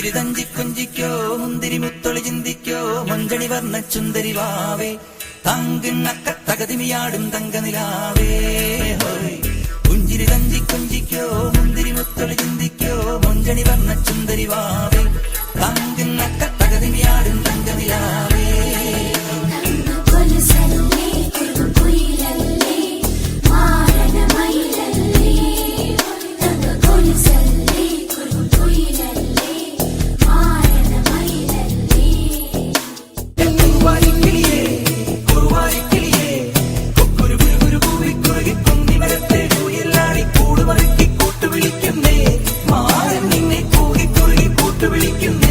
പുഞ്ചിരി തഞ്ചി കൊഞ്ചിക്കോ മുന്തിരി മുത്തൊളി ചിന്തിക്കോ മൊഞ്ചണി വർണ്ണ ചുന്ദരി വാവേ തങ്കിണ്ണക്ക തകതിമിയാടും തങ്കനിലാവേ പുഞ്ചിരി തഞ്ചി കൊഞ്ചിക്കോ മുന്തിരി മുത്തൊളി ചിന്തിക്കോ മൊഞ്ചണി വർണ്ണ ചുന്ദരി വാവേ തങ്കിണ്ണക്ക തകതിമിയാടും തങ്കനിലാവേ വിളിക്കുന്നേ